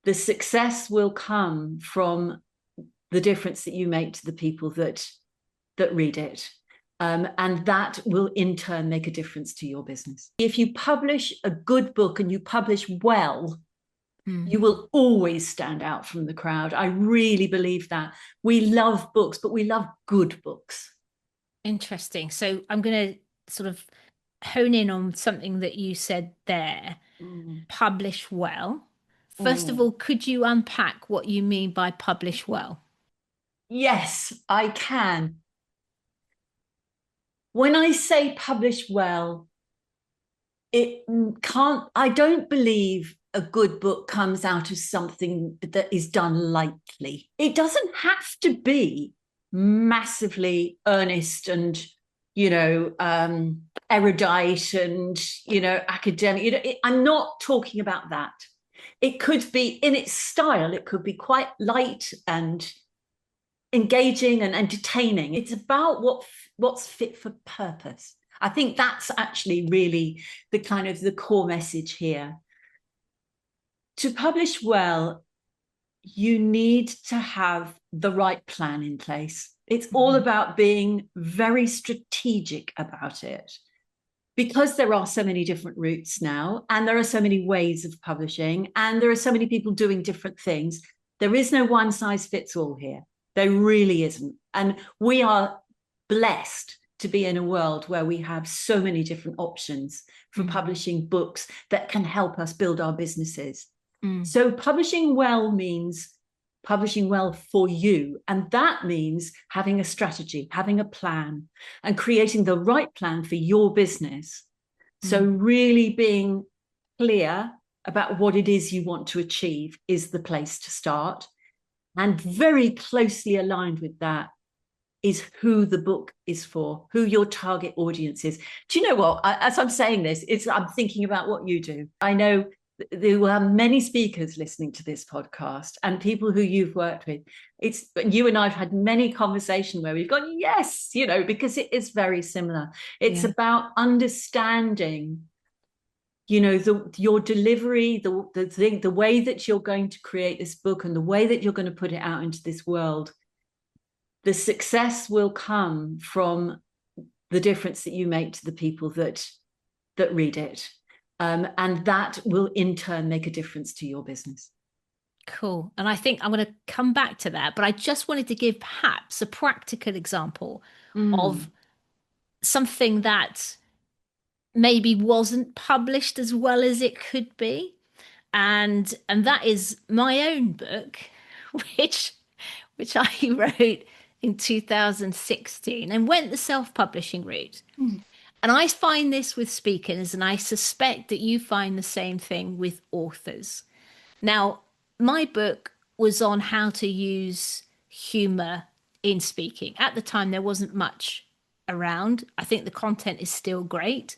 The success will come from the difference that you make to the people that read it. And that will in turn make a difference to your business. If you publish a good book and you publish well, you will always stand out from the crowd. I really believe that. We love books, but we love good books. Interesting. So I'm going to sort of hone in on something that you said there. Mm. Publish well. First of Mm. all, could you unpack what you mean by publish well? Yes, I can. When I say publish well, it can't, I don't believe a good book comes out of something that is done lightly. It doesn't have to be massively earnest and, erudite and, academic. I'm not talking about that. It could be in its style, it could be quite light and engaging and entertaining. It's about what's fit for purpose. I think that's actually really the kind of the core message here. To publish well, you need to have the right plan in place. It's all about being very strategic about it. Because there are so many different routes now, and there are so many ways of publishing, and there are so many people doing different things, there is no one size fits all here. There really isn't. And we are blessed to be in a world where we have so many different options for publishing books that can help us build our businesses. So publishing well means publishing well for you. And that means having a strategy, having a plan, and creating the right plan for your business. So really being clear about what it is you want to achieve is the place to start. And very closely aligned with that is who the book is for, who your target audience is. Do you know what? As I'm saying this, I'm thinking about what you do. I know there will have many speakers listening to this podcast and people who you've worked with. You and I've had many conversations where we've gone, yes, because it is very similar. It's about understanding your delivery, the way that you're going to create this book and the way that you're going to put it out into this world. The success will come from the difference that you make to the people that read it. And that will in turn make a difference to your business. Cool. And I think I'm going to come back to that, but I just wanted to give perhaps a practical example of something that maybe wasn't published as well as it could be. And that is my own book, which I wrote in 2016 and went the self-publishing route. And I find this with speakers, and I suspect that you find the same thing with authors. Now, my book was on how to use humor in speaking. At the time, there wasn't much around. I think the content is still great,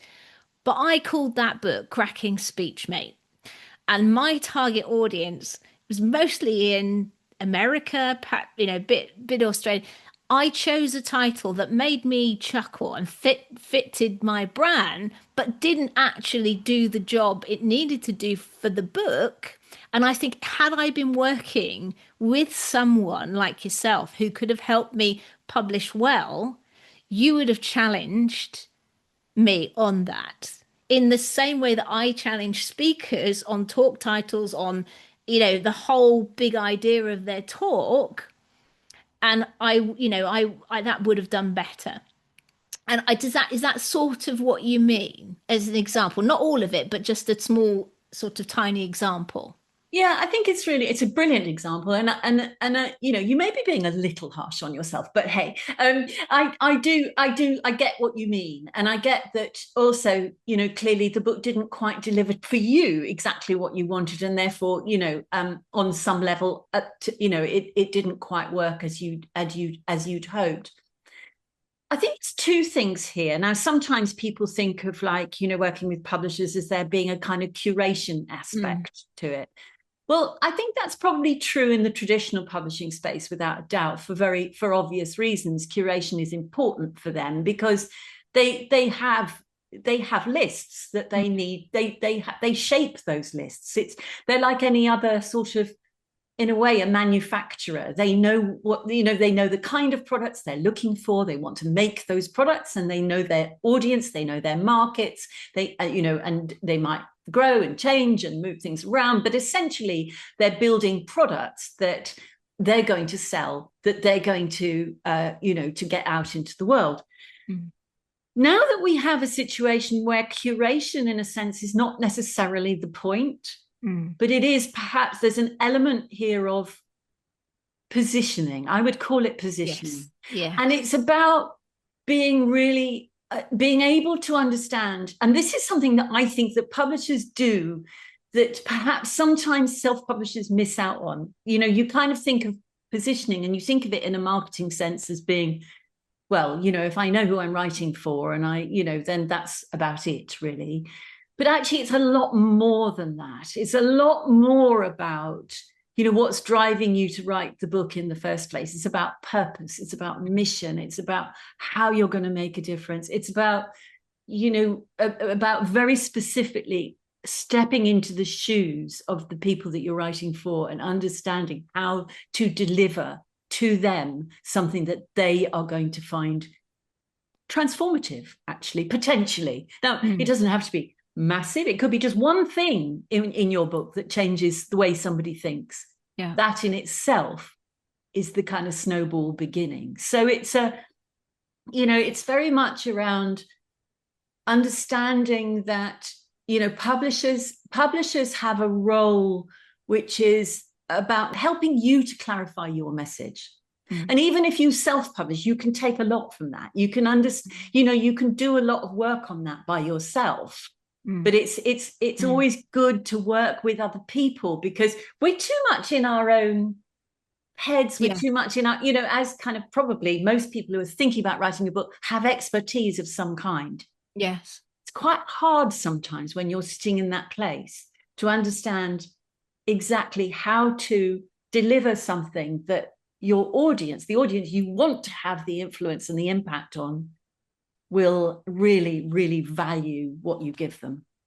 but I called that book Cracking Speech Mate. And my target audience was mostly in America, bit Australia. I chose a title that made me chuckle and fitted my brand, but didn't actually do the job it needed to do for the book. And I think had I been working with someone like yourself who could have helped me publish well, you would have challenged me on that. In the same way that I challenge speakers on talk titles, on, the whole big idea of their talk. And I that would have done better. And is that sort of what you mean as an example? Not all of it, but just a small sort of tiny example. Yeah, I think it's a brilliant example, and you may be being a little harsh on yourself, but hey, I get what you mean, and I get that also, clearly the book didn't quite deliver for you exactly what you wanted, and therefore, on some level, it didn't quite work as you'd hoped. I think it's two things here. Now, sometimes people think of working with publishers as there being a kind of curation aspect to it. Well, I think that's probably true in the traditional publishing space, without a doubt, for obvious reasons. Curation is important for them because they have they have lists that they need. They shape those lists. They're like any other sort of, in a way, a manufacturer. They know what, they know the kind of products they're looking for. They want to make those products, and they know their audience, they know their markets. They and they might grow and change and move things around, but essentially they're building products that they're going to sell, that they're going to to get out into the world. Now that we have a situation where curation, in a sense, is not necessarily the point, but it is, perhaps there's an element here of positioning. I would call it positioning. Yes. Yeah. And it's about being really, being able to understand, and this is something that I think that publishers do, that perhaps sometimes self-publishers miss out on. You kind of think of positioning and you think of it in a marketing sense as being, well, if I know who I'm writing for, and then that's about it, really. But actually, it's a lot more than that. It's a lot more about, what's driving you to write the book in the first place. It's about purpose. It's about mission. It's about how you're going to make a difference. It's about, about very specifically stepping into the shoes of the people that you're writing for and understanding how to deliver to them something that they are going to find transformative, actually, potentially. Now, it doesn't have to be massive. It could be just one thing in your book that changes the way somebody thinks. Yeah. That in itself is the kind of snowball beginning. So it's it's very much around understanding that, publishers have a role which is about helping you to clarify your message. And even if you self-publish, you can take a lot from that. You can understand, you can do a lot of work on that by yourself. But it's always good to work with other people, because we're too much in our own heads. We're too much in our, as kind of probably most people who are thinking about writing a book have expertise of some kind. Yes. It's quite hard sometimes when you're sitting in that place to understand exactly how to deliver something that your audience, the audience you want to have the influence and the impact on, will really, really value what you give them.